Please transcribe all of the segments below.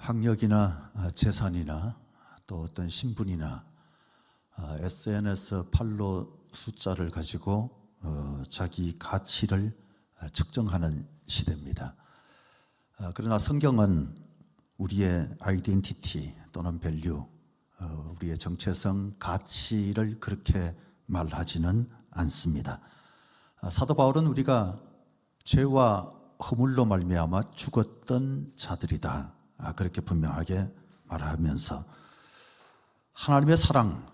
학력이나 재산이나 또 어떤 신분이나 SNS 팔로우 숫자를 가지고 자기 가치를 측정하는 시대입니다. 그러나 성경은 우리의 아이덴티티 또는 밸류, 우리의 정체성, 가치를 그렇게 말하지는 않습니다. 사도 바울은 우리가 죄와 허물로 말미암아 죽었던 자들이다, 그렇게 분명하게 말하면서 하나님의 사랑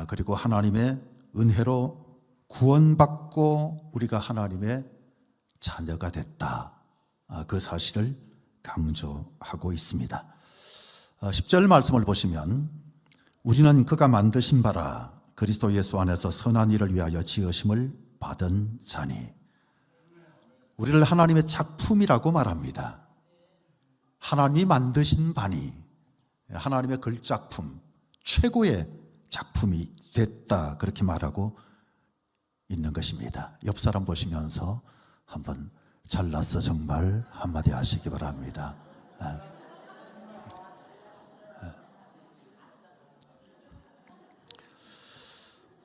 그리고 하나님의 은혜로 구원받고 우리가 하나님의 자녀가 됐다, 그 사실을 강조하고 있습니다. 10절 말씀을 보시면 우리는 그가 만드신 바라 그리스도 예수 안에서 선한 일을 위하여 지으심을 받은 자니, 우리를 하나님의 작품이라고 말합니다. 하나님이 만드신 바니, 하나님의 글작품, 최고의 작품이 됐다, 그렇게 말하고 있는 것입니다. 옆 사람 보시면서 한번 잘났어 정말 한마디 하시기 바랍니다.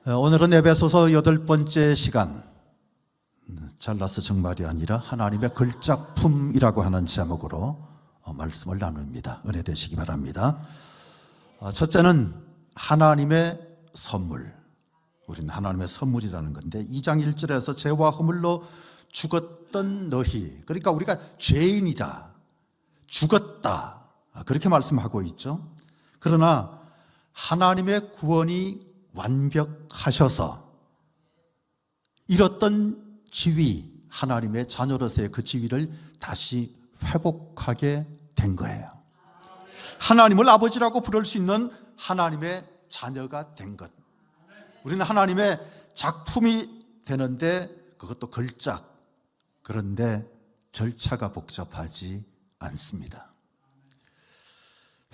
오늘은 에베소서 8번째 시간, 잘났어 정말이 아니라 하나님의 글작품이라고 하는 제목으로 말씀을 나눕니다. 은혜 되시기 바랍니다. 첫째는 하나님의 선물, 우리는 하나님의 선물이라는 건데 2장 1절에서 죄와 허물로 죽었던 너희, 그러니까 우리가 죄인이다, 죽었다, 그렇게 말씀하고 있죠. 그러나 하나님의 구원이 완벽하셔서 잃었던 지위, 하나님의 자녀로서의 그 지위를 다시 회복하게 된 거예요. 하나님을 아버지라고 부를 수 있는 하나님의 자녀가 된 것, 우리는 하나님의 작품이 되는데 그것도 걸작, 그런데 절차가 복잡하지 않습니다.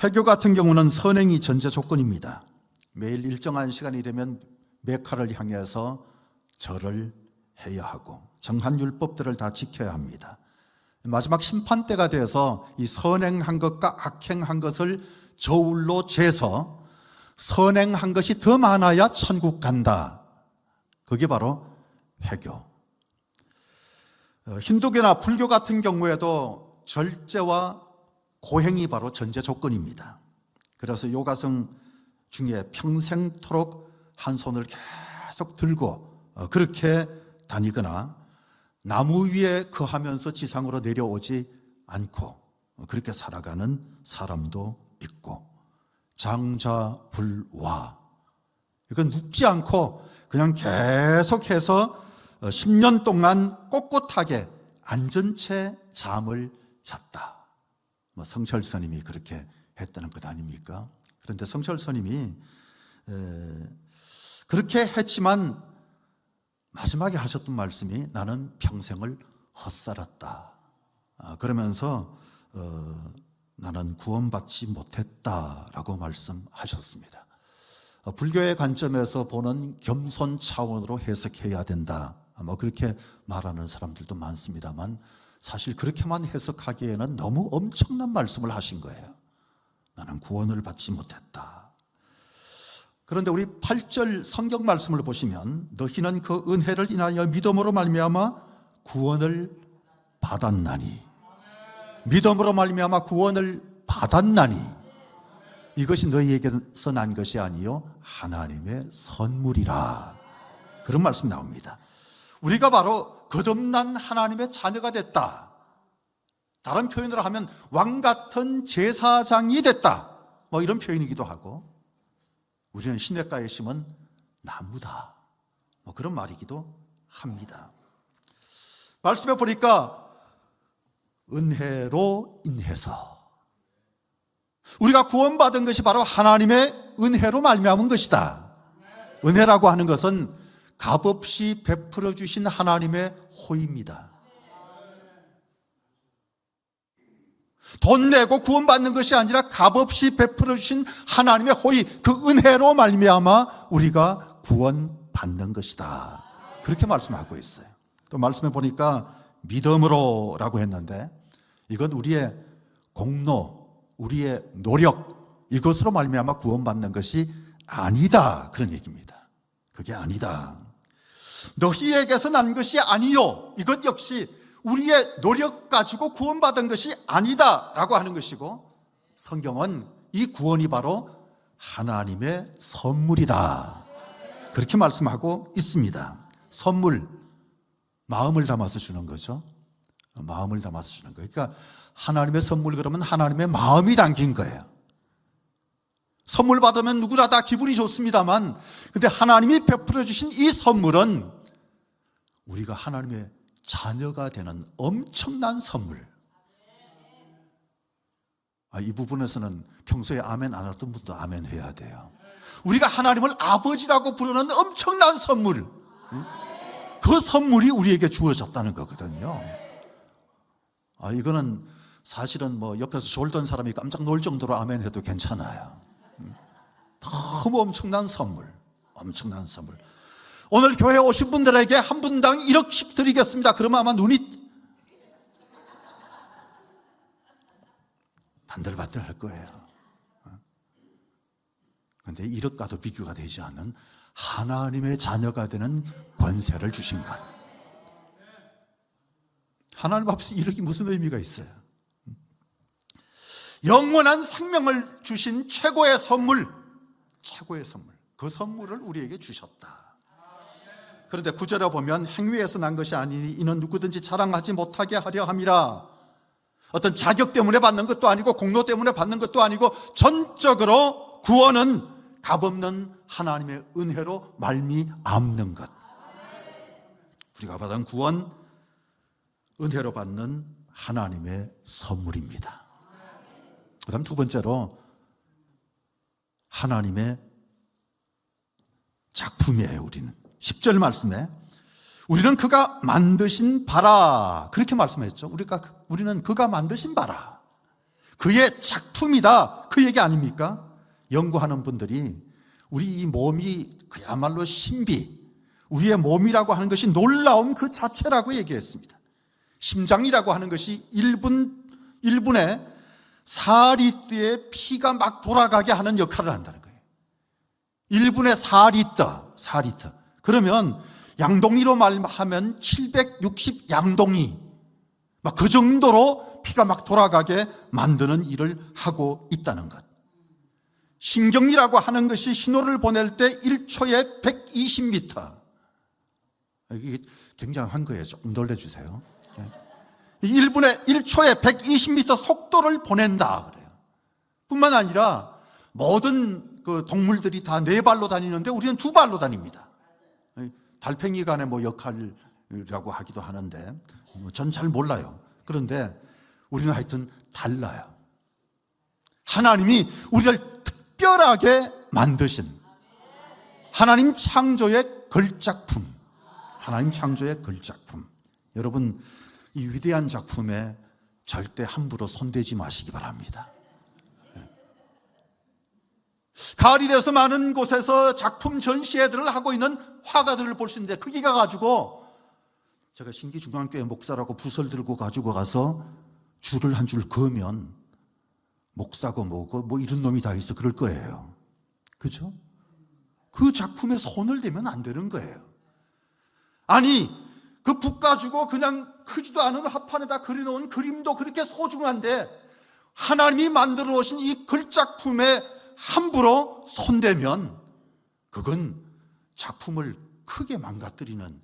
회교 같은 경우는 선행이 전제 조건입니다. 매일 일정한 시간이 되면 메카를 향해서 절을 해야 하고 정한 율법들을 다 지켜야 합니다. 마지막 심판때가 돼서 이 선행한 것과 악행한 것을 저울로 재서 선행한 것이 더 많아야 천국 간다, 그게 바로 회교. 힌두교나 불교 같은 경우에도 절제와 고행이 바로 전제 조건입니다. 그래서 요가성 중에 평생토록 한 손을 계속 들고 그렇게 다니거나 나무 위에 거하면서 지상으로 내려오지 않고 그렇게 살아가는 사람도 있고, 장자불화, 이건 눕지 않고 그냥 계속해서 10년 동안 꼿꼿하게 앉은 채 잠을 잤다, 성철 스님이 그렇게 했다는 것 아닙니까? 그런데 성철 스님이 그렇게 했지만 마지막에 하셨던 말씀이 나는 평생을 헛살았다, 그러면서 나는 구원받지 못했다라고 말씀하셨습니다. 불교의 관점에서 보는 겸손 차원으로 해석해야 된다, 그렇게 말하는 사람들도 많습니다만 사실 그렇게만 해석하기에는 너무 엄청난 말씀을 하신 거예요. 나는 구원을 받지 못했다. 그런데 우리 8절 성경 말씀을 보시면 너희는 그 은혜를 인하여 믿음으로 말미암아 구원을 받았나니, 믿음으로 말미암아 구원을 받았나니, 이것이 너희에게서 난 것이 아니요 하나님의 선물이라, 그런 말씀이 나옵니다. 우리가 바로 거듭난 하나님의 자녀가 됐다, 다른 표현으로 하면 왕 같은 제사장이 됐다, 이런 표현이기도 하고, 우리는 시냇가에 심은 나무다, 그런 말이기도 합니다. 말씀해 보니까 은혜로 인해서 우리가 구원받은 것이 바로 하나님의 은혜로 말미암은 것이다. 은혜라고 하는 것은 값없이 베풀어 주신 하나님의 호의입니다. 돈 내고 구원받는 것이 아니라 값없이 베풀어 주신 하나님의 호의, 그 은혜로 말미암아 우리가 구원받는 것이다, 그렇게 말씀하고 있어요. 또 말씀해 보니까 믿음으로라고 했는데 이건 우리의 공로, 우리의 노력, 이것으로 말미암아 구원받는 것이 아니다, 그런 얘기입니다. 그게 아니다. 너희에게서 난 것이 아니요, 이것 역시 우리의 노력 가지고 구원받은 것이 아니다라고 하는 것이고, 성경은 이 구원이 바로 하나님의 선물이다, 그렇게 말씀하고 있습니다. 선물, 마음을 담아서 주는 거죠. 마음을 담아서 주는 거예요. 그러니까 하나님의 선물, 그러면 하나님의 마음이 담긴 거예요. 선물 받으면 누구나 다 기분이 좋습니다만, 근데 하나님이 베풀어 주신 이 선물은 우리가 하나님의 자녀가 되는 엄청난 선물. 이 부분에서는 평소에 아멘 안 했던 분도 아멘 해야 돼요. 우리가 하나님을 아버지라고 부르는 엄청난 선물, 그 선물이 우리에게 주어졌다는 거거든요. 이거는 사실은 뭐 옆에서 졸던 사람이 깜짝 놀 정도로 아멘 해도 괜찮아요. 너무 엄청난 선물, 엄청난 선물. 오늘 교회 오신 분들에게 한 분당 1억씩 드리겠습니다. 그러면 아마 눈이 반들반들 할 거예요. 그런데 1억과도 비교가 되지 않는 하나님의 자녀가 되는 권세를 주신 것. 하나님 앞에서 1억이 무슨 의미가 있어요? 영원한 생명을 주신 최고의 선물, 최고의 선물, 그 선물을 우리에게 주셨다. 그런데 9절에 보면 행위에서 난 것이 아니니 이는 누구든지 자랑하지 못하게 하려 함이라. 어떤 자격 때문에 받는 것도 아니고 공로 때문에 받는 것도 아니고 전적으로 구원은 값없는 하나님의 은혜로 말미암는 것. 우리가 받은 구원, 은혜로 받는 하나님의 선물입니다. 그 다음 두 번째로 하나님의 작품이에요. 우리는 10절 말씀에 우리는 그가 만드신 바라, 그렇게 말씀했죠. 우리는 그가 만드신 바라, 그의 작품이다, 그 얘기 아닙니까? 연구하는 분들이 우리 이 몸이 그야말로 신비, 우리의 몸이라고 하는 것이 놀라움 그 자체라고 얘기했습니다. 심장이라고 하는 것이 1분에 4리터의 피가 막 돌아가게 하는 역할을 한다는 거예요. 1분에 4리터. 그러면 양동이로 말하면 760 양동이, 막 그 정도로 피가 막 돌아가게 만드는 일을 하고 있다는 것. 신경이라고 하는 것이 신호를 보낼 때 1초에 120m. 이게 굉장한 거예요. 좀 놀래주세요. 1초에 120m 속도를 보낸다 그래요. 뿐만 아니라 모든 그 동물들이 다 4발로 다니는데 우리는 2발로 다닙니다. 달팽이 간의 뭐 역할이라고 하기도 하는데 전 잘 몰라요. 그런데 우리는 하여튼 달라요. 하나님이 우리를 특별하게 만드신 하나님 창조의 걸작품, 하나님 창조의 걸작품. 여러분, 이 위대한 작품에 절대 함부로 손대지 마시기 바랍니다. 가을이 돼서 많은 곳에서 작품 전시회들을 하고 있는 화가들을 볼 수 있는데, 거기 가가지고 제가 신기중앙교회 목사라고 붓을 들고 가지고 가서 줄을 한 줄 그으면 목사고 뭐고 뭐 이런 놈이 다 있어 그럴 거예요. 그죠? 그 작품에 손을 대면 안 되는 거예요. 아니, 그 붓 가지고 그냥 크지도 않은 합판에다 그려놓은 그림도 그렇게 소중한데 하나님이 만들어 놓으신 이 글작품에 함부로 손대면 그건 작품을 크게 망가뜨리는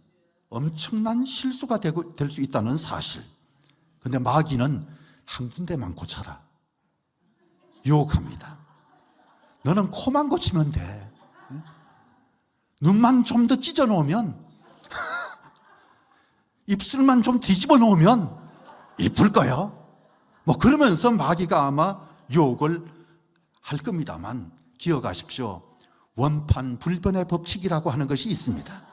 엄청난 실수가 될 수 있다는 사실. 근데 마귀는 한 군데만 고쳐라, 유혹합니다. 너는 코만 고치면 돼. 눈만 좀 더 찢어 놓으면, 입술만 좀 뒤집어 놓으면 이쁠 거야. 뭐 그러면서 마귀가 아마 유혹을 할 겁니다만 기억하십시오. 원판 불변의 법칙이라고 하는 것이 있습니다.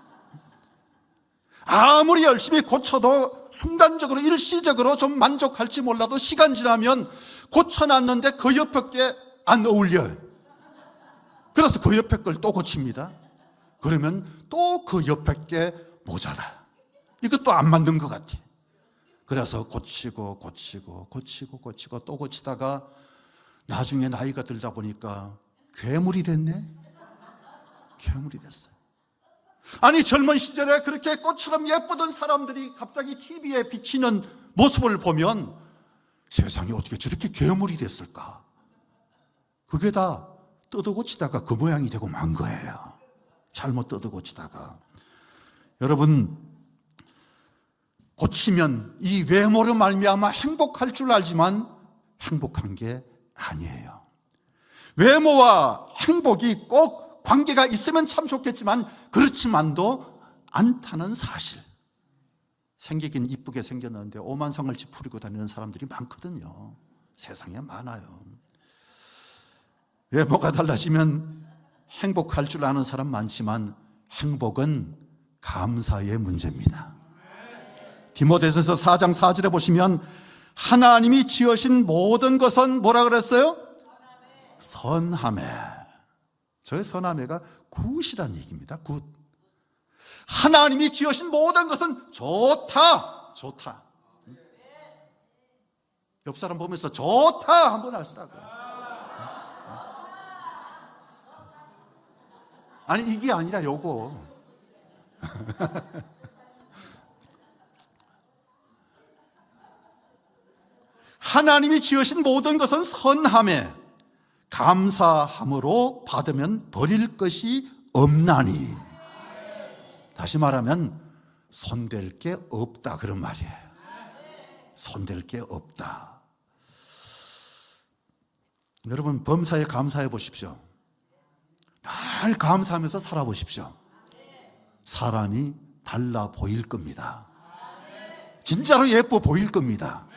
아무리 열심히 고쳐도 순간적으로 일시적으로 좀 만족할지 몰라도 시간 지나면 고쳐놨는데 그 옆에 게 안 어울려요. 그래서 그 옆에 걸 또 고칩니다. 그러면 또 그 옆에 게 모자라. 이것도 안 만든 것 같아. 그래서 고치고 또 고치다가 나중에 나이가 들다 보니까 괴물이 됐네. 괴물이 됐어요. 아니, 젊은 시절에 그렇게 꽃처럼 예쁘던 사람들이 갑자기 TV에 비치는 모습을 보면 세상에 어떻게 저렇게 괴물이 됐을까? 그게 다 뜯어고치다가 그 모양이 되고 만 거예요. 잘못 뜯어고치다가. 여러분, 고치면 이 외모로 말미암아 행복할 줄 알지만 행복한 게 아니에요. 외모와 행복이 꼭 관계가 있으면 참 좋겠지만 그렇지만도 않다는 사실. 생기긴 이쁘게 생겼는데 오만상을 찌푸리고 다니는 사람들이 많거든요. 세상에 많아요. 외모가 달라지면 행복할 줄 아는 사람 많지만 행복은 감사의 문제입니다. 디모데전서 4장 4절에 보시면 하나님이 지으신 모든 것은 뭐라 그랬어요? 선하매. 저의 선하매가 굿이란 얘기입니다. 굿. 하나님이 지으신 모든 것은 좋다. 좋다. 옆 사람 보면서 좋다 한번 하시라고. 아니, 이게 아니라 요거. 하나님이 지으신 모든 것은 선하매 감사함으로 받으면 버릴 것이 없나니. 다시 말하면 손댈 게 없다 그런 말이에요. 손댈 게 없다. 여러분, 범사에 감사해 보십시오. 늘 감사하면서 살아보십시오. 사람이 달라 보일 겁니다. 진짜로 예뻐 보일 겁니다.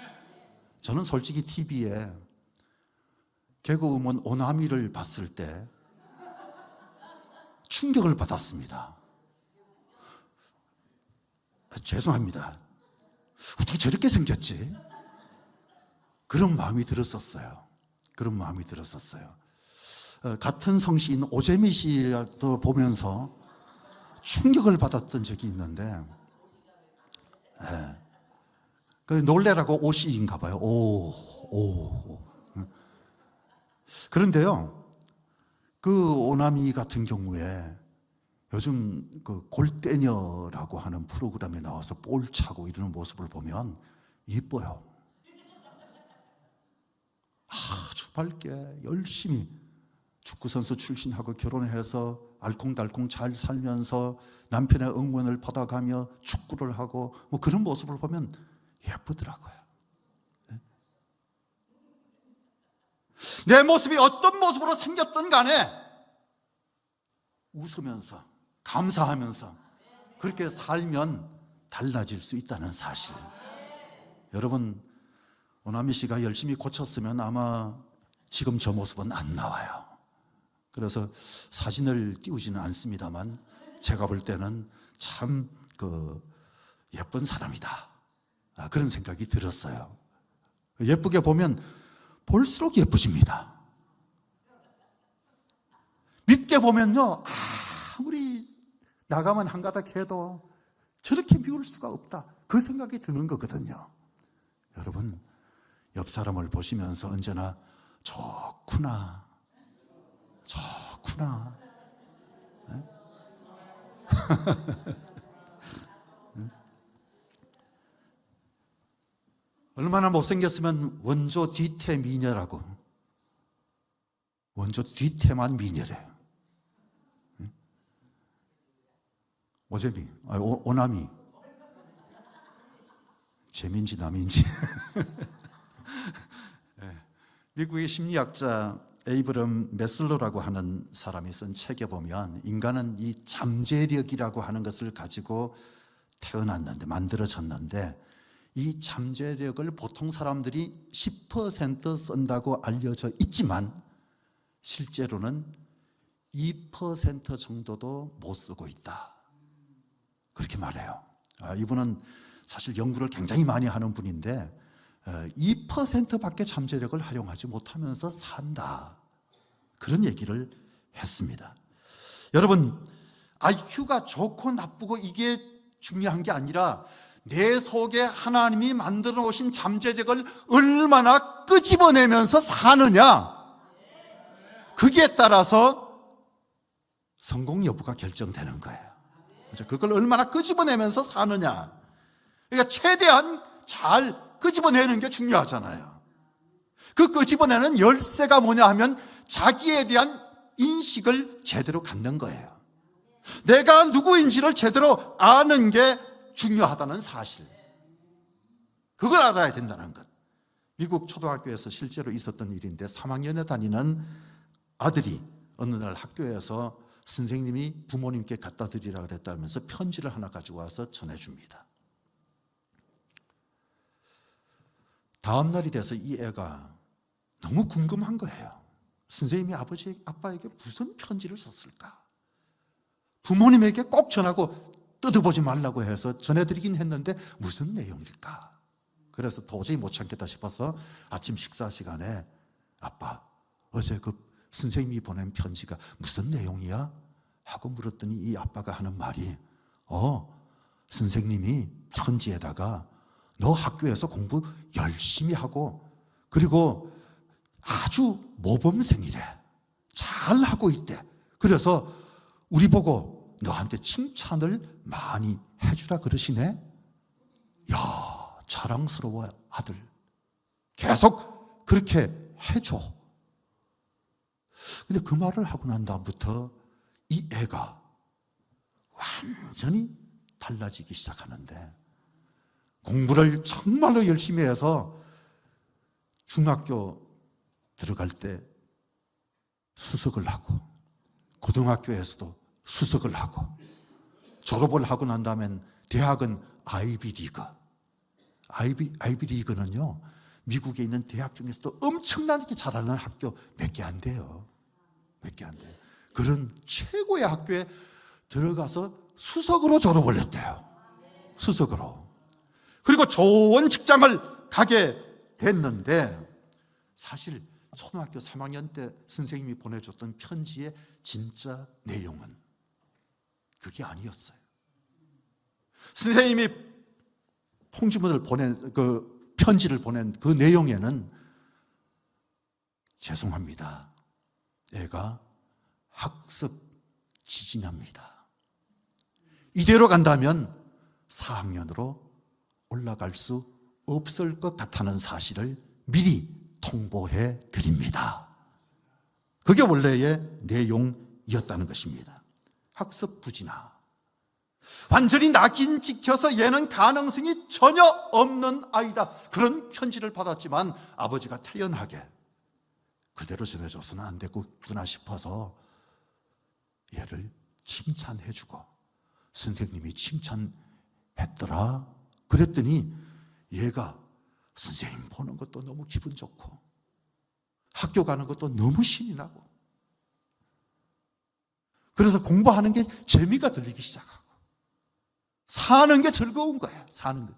저는 솔직히 TV에 개그우먼 오나미를 봤을 때 충격을 받았습니다. 죄송합니다. 어떻게 저렇게 생겼지? 그런 마음이 들었었어요. 그런 마음이 들었었어요. 같은 성씨인 오재미 씨도 보면서 충격을 받았던 적이 있는데, 네. 그 놀래라고 오씨인가 봐요. 오. 그런데요, 그 오나미 같은 경우에 요즘 그 골대녀라고 하는 프로그램에 나와서 볼 차고 이러는 모습을 보면 이뻐요. 아주 밝게 열심히 축구선수 출신하고 결혼해서 알콩달콩 잘 살면서 남편의 응원을 받아가며 축구를 하고 뭐 그런 모습을 보면 예쁘더라고요. 내 모습이 어떤 모습으로 생겼든 간에 웃으면서 감사하면서 그렇게 살면 달라질 수 있다는 사실. 여러분, 오나미 씨가 열심히 고쳤으면 아마 지금 저 모습은 안 나와요. 그래서 사진을 띄우지는 않습니다만 제가 볼 때는 참 예쁜 사람이다, 그런 생각이 들었어요. 예쁘게 보면 볼수록 예쁘십니다. 밉게 보면요, 아무리 나가면 한가닥 해도 저렇게 미울 수가 없다, 그 생각이 드는 거거든요. 여러분, 옆 사람을 보시면서 언제나 좋구나. 네? 얼마나 못생겼으면 원조 뒤태 미녀라고. 원조 뒤태만 미녀래요. 오재미, 오나미. 재미인지 남인지. 네. 미국의 심리학자 에이브럼 메슬로라고 하는 사람이 쓴 책에 보면 인간은 이 잠재력이라고 하는 것을 가지고 태어났는데, 만들어졌는데 이 잠재력을 보통 사람들이 10% 쓴다고 알려져 있지만 실제로는 2% 정도도 못 쓰고 있다, 그렇게 말해요. 이분은 사실 연구를 굉장히 많이 하는 분인데 2%밖에 잠재력을 활용하지 못하면서 산다, 그런 얘기를 했습니다. 여러분, IQ가 좋고 나쁘고 이게 중요한 게 아니라 내 속에 하나님이 만들어 놓으신 잠재력을 얼마나 끄집어내면서 사느냐, 거기에 따라서 성공 여부가 결정되는 거예요. 그걸 얼마나 끄집어내면서 사느냐. 그러니까 최대한 잘 끄집어내는 게 중요하잖아요. 그 끄집어내는 열쇠가 뭐냐 하면 자기에 대한 인식을 제대로 갖는 거예요. 내가 누구인지를 제대로 아는 게 중요하다는 사실. 그걸 알아야 된다는 것. 미국 초등학교에서 실제로 있었던 일인데 3학년에 다니는 아들이 어느 날 학교에서 선생님이 부모님께 갖다 드리라 그랬다면서 편지를 하나 가지고 와서 전해줍니다. 다음 날이 돼서 이 애가 너무 궁금한 거예요. 선생님이 아빠에게 무슨 편지를 썼을까? 부모님에게 꼭 전하고 뜯어보지 말라고 해서 전해드리긴 했는데 무슨 내용일까? 그래서 도저히 못 참겠다 싶어서 아침 식사 시간에 아빠, 어제 그 선생님이 보낸 편지가 무슨 내용이야? 하고 물었더니 이 아빠가 하는 말이 선생님이 편지에다가 너 학교에서 공부 열심히 하고 그리고 아주 모범생이래. 잘하고 있대. 그래서 우리 보고 너한테 칭찬을 많이 해주라 그러시네. 야, 자랑스러워 아들. 계속 그렇게 해줘. 근데 그 말을 하고 난 다음부터 이 애가 완전히 달라지기 시작하는데 공부를 정말로 열심히 해서 중학교 들어갈 때 수석을 하고 고등학교에서도 수석을 하고 졸업을 하고 난 다음엔 대학은 아이비리그. 아이비리그는요 미국에 있는 대학 중에서도 엄청나게 잘하는 학교 몇 개 안 돼요. 몇 개 안 돼요. 그런 최고의 학교에 들어가서 수석으로 졸업을 했대요. 수석으로. 그리고 좋은 직장을 가게 됐는데 사실 초등학교 3학년 때 선생님이 보내줬던 편지의 진짜 내용은 그게 아니었어요. 선생님이 통지문을 보낸 그 편지를 보낸 그 내용에는 죄송합니다. 애가 학습 지진합니다. 이대로 간다면 4학년으로 올라갈 수 없을 것 같다는 사실을 미리 통보해 드립니다. 그게 원래의 내용이었다는 것입니다. 학습 부진아. 완전히 낙인 찍혀서 얘는 가능성이 전혀 없는 아이다. 그런 편지를 받았지만 아버지가 태연하게 그대로 전해줘서는 안 되겠구나 싶어서 얘를 칭찬해주고 선생님이 칭찬했더라. 그랬더니 얘가 선생님 보는 것도 너무 기분 좋고 학교 가는 것도 너무 신이 나고 그래서 공부하는 게 재미가 들리기 시작하고 사는 게 즐거운 거예요. 사는 것.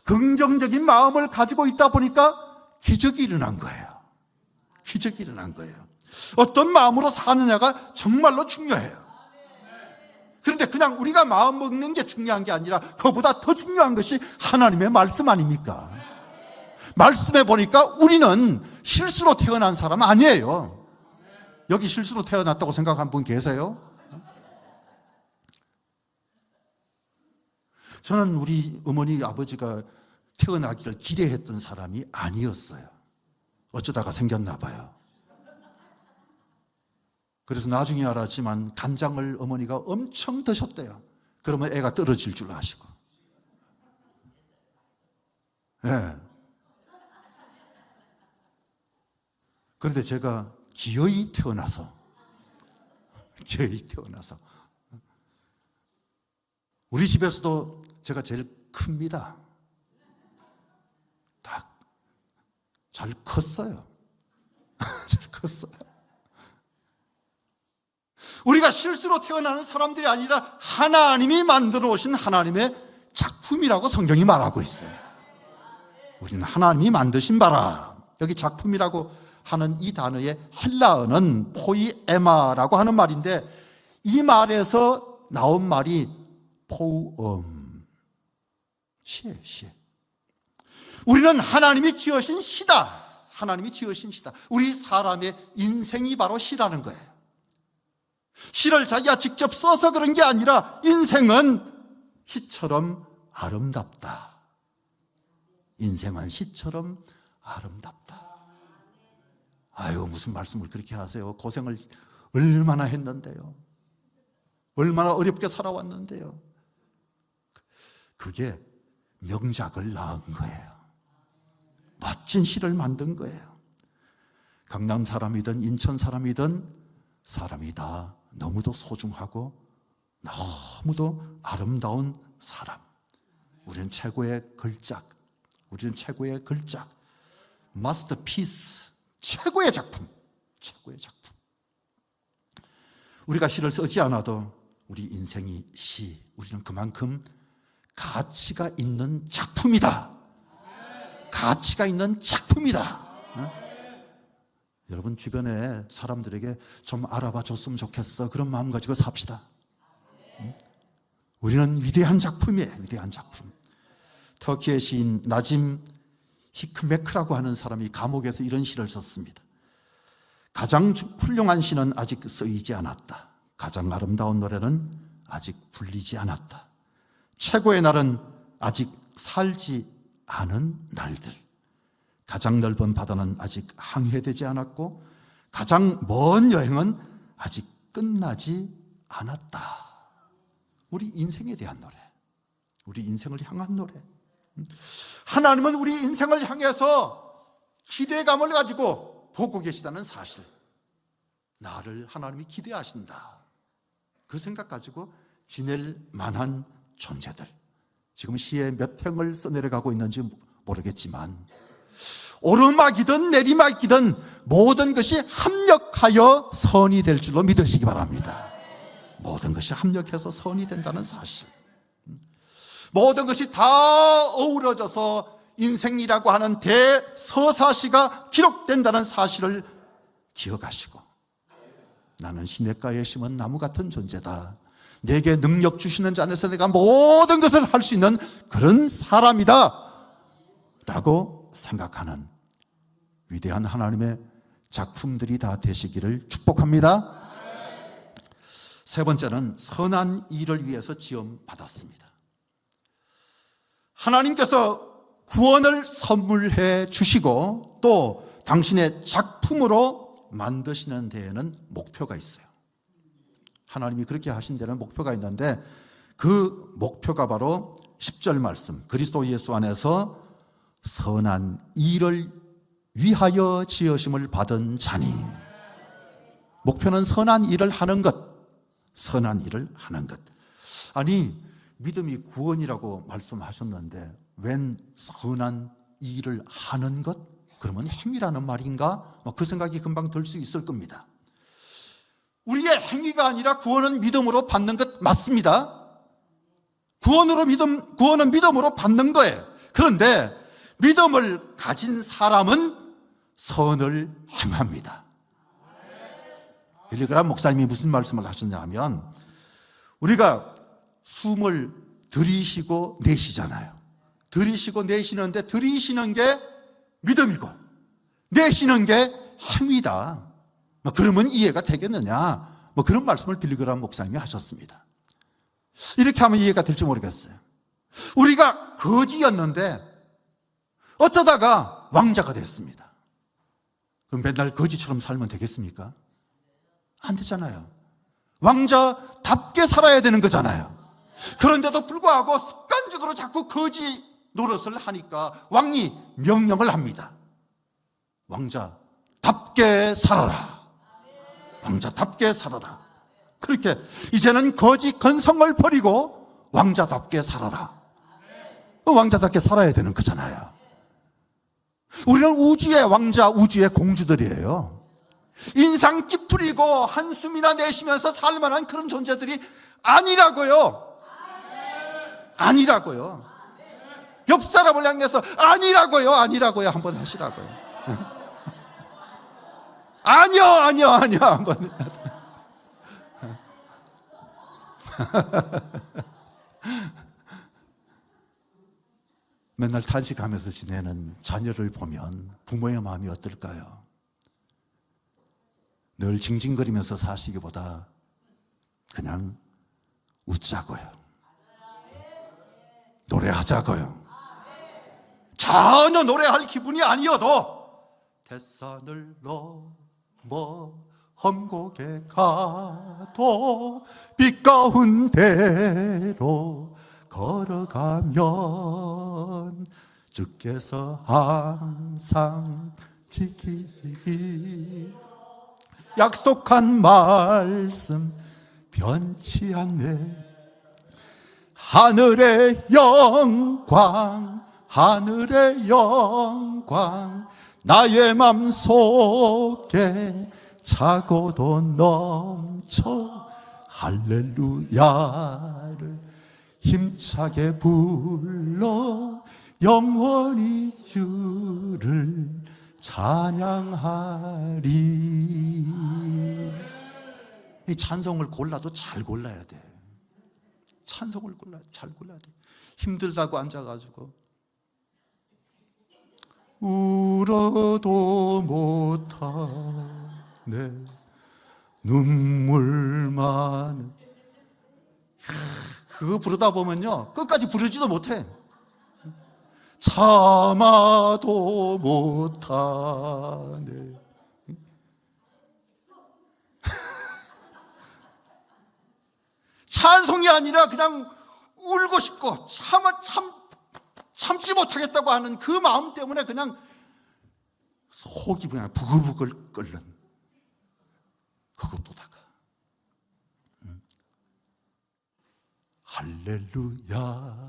긍정적인 마음을 가지고 있다 보니까 기적이 일어난 거예요. 기적이 일어난 거예요. 어떤 마음으로 사느냐가 정말로 중요해요. 그런데 그냥 우리가 마음 먹는 게 중요한 게 아니라 그보다 더 중요한 것이 하나님의 말씀 아닙니까? 말씀해 보니까 우리는 실수로 태어난 사람 아니에요. 여기 실수로 태어났다고 생각한 분 계세요? 저는 우리 어머니 아버지가 태어나기를 기대했던 사람이 아니었어요. 어쩌다가 생겼나 봐요. 그래서 나중에 알았지만 간장을 어머니가 엄청 드셨대요. 그러면 애가 떨어질 줄 아시고. 네. 그런데 제가 기어이 태어나서 우리 집에서도 제가 제일 큽니다. 다 잘 컸어요. 잘 컸어요. 우리가 실수로 태어나는 사람들이 아니라 하나님이 만들어 오신 하나님의 작품이라고 성경이 말하고 있어요. 우리는 하나님이 만드신 바라. 여기 작품이라고 하는 이 단어의 헬라어는 포이에마라고 하는 말인데 이 말에서 나온 말이 포음, 시예요, 시. 우리는 하나님이 지으신 시다. 하나님이 지으신 시다. 우리 사람의 인생이 바로 시라는 거예요. 시를 자기가 직접 써서 그런 게 아니라 인생은 시처럼 아름답다. 인생은 시처럼 아름답다. 아유, 무슨 말씀을 그렇게 하세요. 고생을 얼마나 했는데요. 얼마나 어렵게 살아왔는데요. 그게 명작을 낳은 거예요. 멋진 시를 만든 거예요. 강남 사람이든 인천 사람이든 사람이 다 너무도 소중하고 너무도 아름다운 사람. 우리는 최고의 걸작, 우리는 최고의 걸작, 마스터피스, 최고의 작품, 최고의 작품. 우리가 시를 쓰지 않아도 우리 인생이 시, 우리는 그만큼 가치가 있는 작품이다. 가치가 있는 작품이다. 여러분 주변에 사람들에게 좀 알아봐 줬으면 좋겠어. 그런 마음 가지고 삽시다. 우리는 위대한 작품이에요. 위대한 작품. 터키의 시인 나짐 히크메크라고 하는 사람이 감옥에서 이런 시를 썼습니다. 가장 훌륭한 시는 아직 쓰이지 않았다. 가장 아름다운 노래는 아직 불리지 않았다. 최고의 날은 아직 살지 않은 날들. 가장 넓은 바다는 아직 항해되지 않았고 가장 먼 여행은 아직 끝나지 않았다. 우리 인생에 대한 노래, 우리 인생을 향한 노래. 하나님은 우리 인생을 향해서 기대감을 가지고 보고 계시다는 사실. 나를 하나님이 기대하신다. 그 생각 가지고 지낼 만한 존재들. 지금 시에 몇 행을 써내려가고 있는지 모르겠지만 오르막이든 내리막이든 모든 것이 합력하여 선이 될 줄로 믿으시기 바랍니다. 모든 것이 합력해서 선이 된다는 사실. 모든 것이 다 어우러져서 인생이라고 하는 대서사시가 기록된다는 사실을 기억하시고 나는 시냇가에 심은 나무 같은 존재다. 내게 능력 주시는 자 안에서 내가 모든 것을 할 수 있는 그런 사람이다 라고 생각하는 위대한 하나님의 작품들이 다 되시기를 축복합니다. 세 번째는 선한 일을 위해서 지음 받았습니다. 하나님께서 구원을 선물해 주시고 또 당신의 작품으로 만드시는 데에는 목표가 있어요. 하나님이 그렇게 하신 데는 목표가 있는데 그 목표가 바로 10절 말씀, 그리스도 예수 안에서 선한 일을 위하여 지으심을 받은 자니. 목표는 선한 일을 하는 것, 선한 일을 하는 것. 아니, 믿음이 구원이라고 말씀하셨는데 웬 선한 일을 하는 것? 그러면 행위라는 말인가? 그 생각이 금방 들 수 있을 겁니다. 우리의 행위가 아니라 구원은 믿음으로 받는 것 맞습니다. 구원은 믿음으로 받는 거예요. 그런데 믿음을 가진 사람은 선을 행합니다. 빌리 그람 목사님이 무슨 말씀을 하셨냐면 우리가 숨을 들이쉬고 내쉬잖아요. 들이쉬고 내쉬는데 들이쉬는 게 믿음이고 내쉬는 게 행위다. 그러면 이해가 되겠느냐? 그런 말씀을 빌리 그람 목사님이 하셨습니다. 이렇게 하면 이해가 될지 모르겠어요. 우리가 거지였는데 어쩌다가 왕자가 됐습니다. 그럼 맨날 거지처럼 살면 되겠습니까? 안 되잖아요. 왕자답게 살아야 되는 거잖아요. 그런데도 불구하고 습관적으로 자꾸 거지 노릇을 하니까 왕이 명령을 합니다. 왕자답게 살아라. 왕자답게 살아라. 그렇게 이제는 거지 건성을 버리고 왕자답게 살아라. 왕자답게 살아야 되는 거잖아요. 우리는 우주의 왕자, 우주의 공주들이에요. 인상 찌푸리고 한숨이나 내쉬면서 살만한 그런 존재들이 아니라고요. 아니라고요. 옆 사람을 향해서 아니라고요 한번 하시라고요. 아니요 한번. 맨날 탄식하면서 지내는 자녀를 보면 부모의 마음이 어떨까요? 늘 징징거리면서 사시기보다 그냥 웃자고요. 노래하자고요. 전혀 노래할 기분이 아니어도 대산을 넘어 험곡에 가도 빛 가운데로 걸어가면 주께서 항상 지키기 약속한 말씀 변치 않네. 하늘의 영광 하늘의 영광 나의 맘속에 차고도 넘쳐 할렐루야를 힘차게 불러 영원히 주를 찬양하리. 이 찬송을 골라도 잘 골라야 돼. 찬송을 잘 골라야 돼. 힘들다고 앉아가지고 울어도 못하네 눈물만. 그거 부르다 보면요 끝까지 부르지도 못해. 참아도 못하네. 찬송이 아니라 그냥 울고 싶고 참지 못하겠다고 하는 그 마음 때문에 그냥 속이 그냥 부글부글 끓는 그것보다가 할렐루야를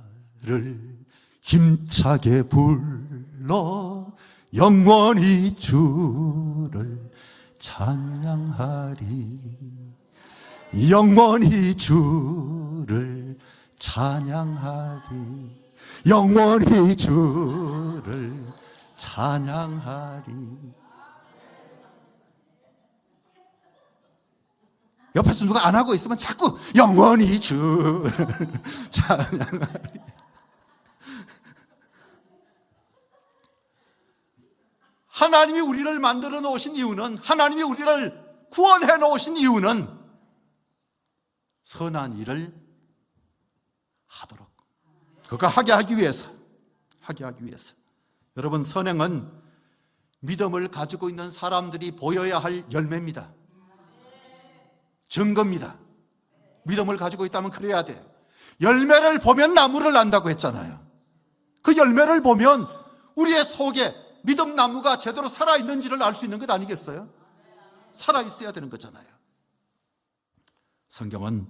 힘차게 불러 영원히 주를 찬양하리. 영원히 주를 찬양하리. 영원히 주를 찬양하리. 옆에서 누가 안 하고 있으면 자꾸 영원히 주를 찬양하리. 하나님이 우리를 만들어 놓으신 이유는, 하나님이 우리를 구원해 놓으신 이유는 선한 일을 하도록, 그가 하게 하기 위해서. 여러분, 선행은 믿음을 가지고 있는 사람들이 보여야 할 열매입니다. 증거입니다. 믿음을 가지고 있다면 그래야 돼. 열매를 보면 나무를 안다고 했잖아요. 그 열매를 보면 우리의 속에 믿음 나무가 제대로 살아있는지를 알 수 있는 것 아니겠어요? 살아있어야 되는 거잖아요. 성경은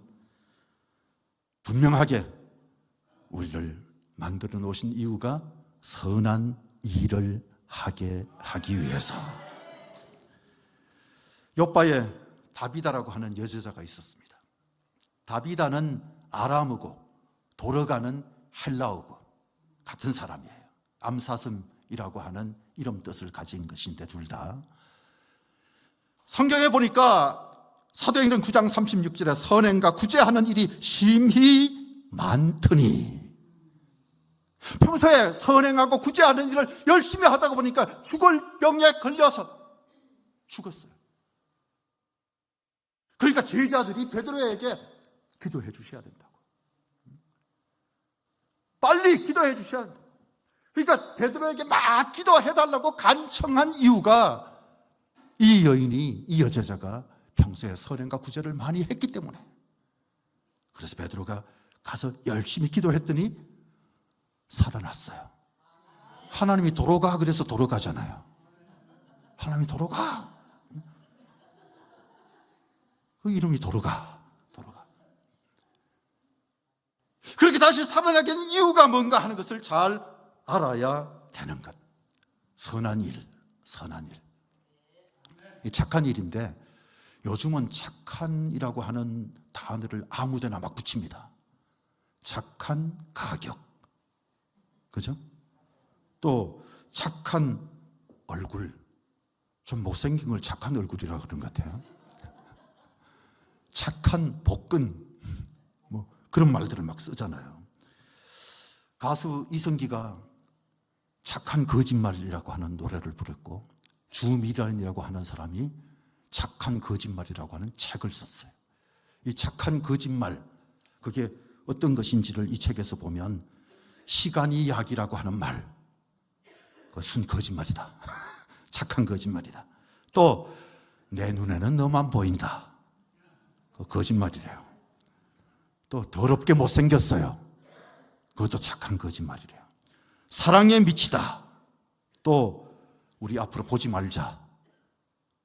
분명하게 우리를 만들어 놓으신 이유가 선한 일을 하게 하기 위해서. 욥바에 다비다라고 하는 여제자가 있었습니다. 다비다는 아람어고 도르가는 헬라어고 같은 사람이에요. 암사슴이라고 하는 이름 뜻을 가진 것인데 둘 다. 성경에 보니까 사도행전 9장 36절에 선행과 구제하는 일이 심히 많더니, 평소에 선행하고 구제하는 일을 열심히 하다가 보니까 죽을 병에 걸려서 죽었어요. 그러니까 제자들이 베드로에게 기도해 주셔야 된다고, 빨리 기도해 주셔야 된다고. 그러니까 베드로에게 막 기도해 달라고 간청한 이유가 이 여인이, 이 여제자가 평소에 선행과 구제를 많이 했기 때문에. 그래서 베드로가 가서 열심히 기도했더니 살아났어요. 하나님이 도로가 그래서 도로가잖아요. 하나님이 도로가, 그 이름이 도로가. 그렇게 다시 살아나게 된 이유가 뭔가 하는 것을 잘 알아야 되는 것. 선한 일. 착한 일인데 요즘은 착한이라고 하는 단어를 아무데나 막 붙입니다. 착한 가격, 그죠? 또 착한 얼굴, 좀 못생긴 걸 착한 얼굴이라고 그런 것 같아요. 착한 복근, 뭐 그런 말들을 막 쓰잖아요. 가수 이성기가 착한 거짓말이라고 하는 노래를 부르고 주미란이라고 하는 사람이 착한 거짓말이라고 하는 책을 썼어요. 이 착한 거짓말, 그게 어떤 것인지를 이 책에서 보면 시간이 약이라고 하는 말, 그것은 거짓말이다. 착한 거짓말이다. 또 내 눈에는 너만 보인다. 그 거짓말이래요. 또 더럽게 못생겼어요. 그것도 착한 거짓말이래요. 사랑에 미치다. 또 우리 앞으로 보지 말자.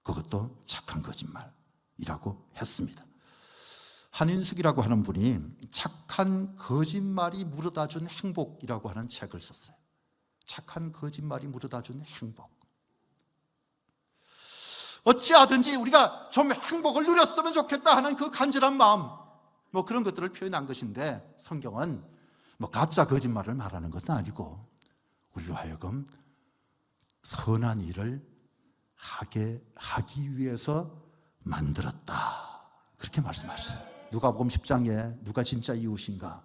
그것도 착한 거짓말이라고 했습니다. 한인숙이라고 하는 분이 착한 거짓말이 물어다준 행복이라고 하는 책을 썼어요. 착한 거짓말이 물어다준 행복. 어찌하든지 우리가 좀 행복을 누렸으면 좋겠다 하는 그 간절한 마음, 뭐 그런 것들을 표현한 것인데, 성경은 뭐 가짜 거짓말을 말하는 것은 아니고 우리로 하여금 선한 일을 하기 위해서 만들었다, 그렇게 말씀하셨어요. 누가복음 10장에 누가 진짜 이웃인가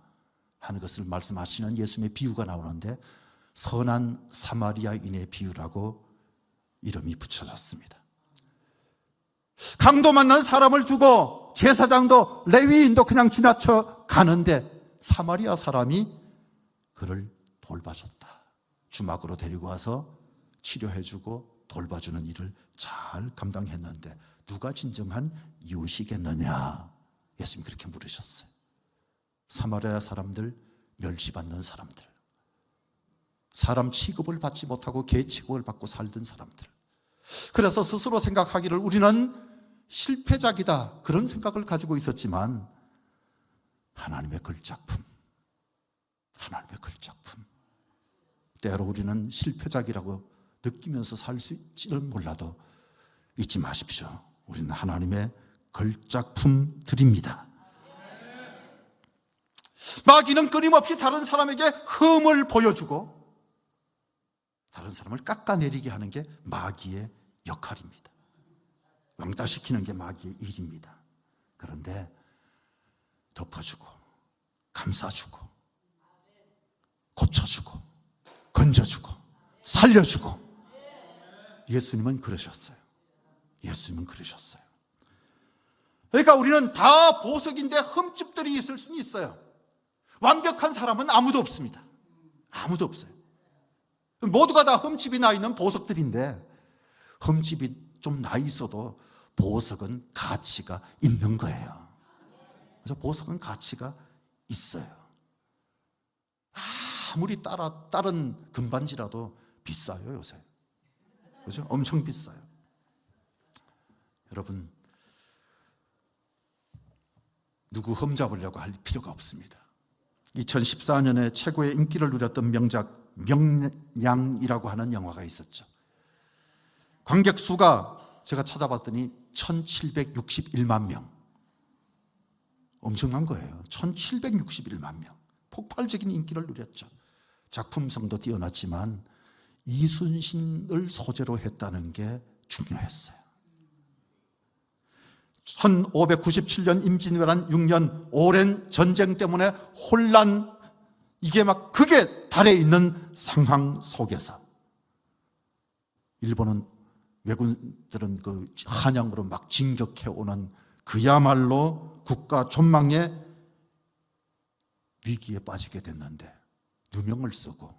하는 것을 말씀하시는 예수님의 비유가 나오는데, 선한 사마리아인의 비유라고 이름이 붙여졌습니다. 강도 만난 사람을 두고 제사장도 레위인도 그냥 지나쳐 가는데 사마리아 사람이 그를 돌봐줬다. 주막으로 데리고 와서 치료해주고 돌봐주는 일을 잘 감당했는데 누가 진정한 이웃이겠느냐? 예수님이 그렇게 물으셨어요. 사마리아 사람들, 멸시받는 사람들, 사람 취급을 받지 못하고 개 취급을 받고 살던 사람들. 그래서 스스로 생각하기를 우리는 실패작이다, 그런 생각을 가지고 있었지만 하나님의 걸작품, 하나님의 걸작품. 때로 우리는 실패작이라고 느끼면서 살 수 있지는 몰라도 잊지 마십시오. 우리는 하나님의 걸작품들입니다. 마귀는 끊임없이 다른 사람에게 흠을 보여주고 다른 사람을 깎아내리게 하는 게 마귀의 역할입니다. 왕따시키는 게 마귀의 일입니다. 그런데 덮어주고 감싸주고 고쳐주고 건져주고 살려주고, 예수님은 그러셨어요. 예수님은 그러셨어요. 그러니까 우리는 다 보석인데 흠집들이 있을 수는 있어요. 완벽한 사람은 아무도 없습니다. 아무도 없어요. 모두가 다 흠집이 나 있는 보석들인데, 흠집이 좀 나 있어도 보석은 가치가 있는 거예요. 그래서 보석은 가치가 있어요. 아무리 다른 금반지라도 비싸요, 요새. 그죠? 엄청 비싸요. 여러분, 누구 흠잡으려고 할 필요가 없습니다. 2014년에 최고의 인기를 누렸던 명작 명량이라고 하는 영화가 있었죠. 관객 수가 제가 찾아봤더니 1761만 명. 엄청난 거예요. 1761만 명. 폭발적인 인기를 누렸죠. 작품성도 뛰어났지만 이순신을 소재로 했다는 게 중요했어요. 1597년 임진왜란 6년 오랜 전쟁 때문에 혼란, 이게 막 극에 달해 있는 상황 속에서 일본은, 왜군들은 그 한양으로 막 진격해 오는 그야말로 국가 존망의 위기에 빠지게 됐는데 누명을 쓰고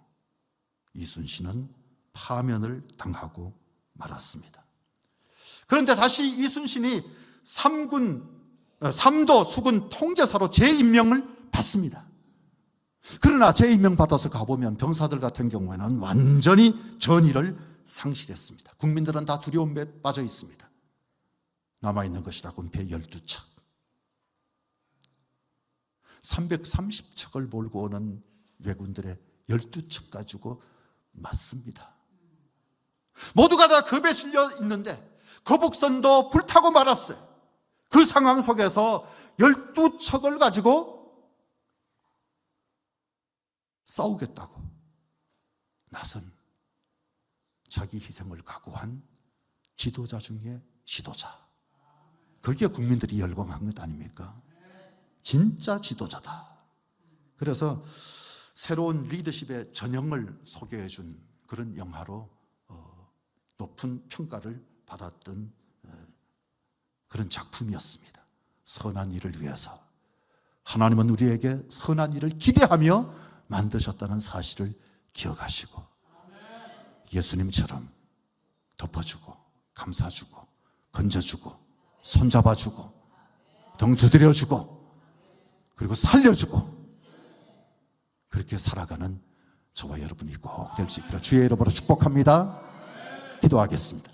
이순신은 파면을 당하고 말았습니다. 그런데 다시 이순신이 삼도 수군 통제사로 재임명을 받습니다. 그러나 재임명 받아서 가보면 병사들 같은 경우에는 완전히 전의를 상실했습니다. 국민들은 다 두려움에 빠져 있습니다. 남아있는 것이라 군패 12척, 330척을 몰고 오는 왜군들의 12척 가지고 맞습니다. 모두가 다 겁에 실려 있는데 거북선도 불타고 말았어요. 그 상황 속에서 12척을 가지고 싸우겠다고 나선 자기 희생을 각오한 지도자 중에 지도자. 그게 국민들이 열광한 것 아닙니까? 진짜 지도자다. 그래서 새로운 리더십의 전형을 소개해 준 그런 영화로 높은 평가를 받았던 그런 작품이었습니다. 선한 일을 위해서 하나님은 우리에게 선한 일을 기대하며 만드셨다는 사실을 기억하시고 예수님처럼 덮어주고 감싸주고 건져주고 손잡아주고 등 두드려주고 그리고 살려주고 그렇게 살아가는 저와 여러분이 꼭 될 수 있기를 주의 이름으로 축복합니다. 기도하겠습니다.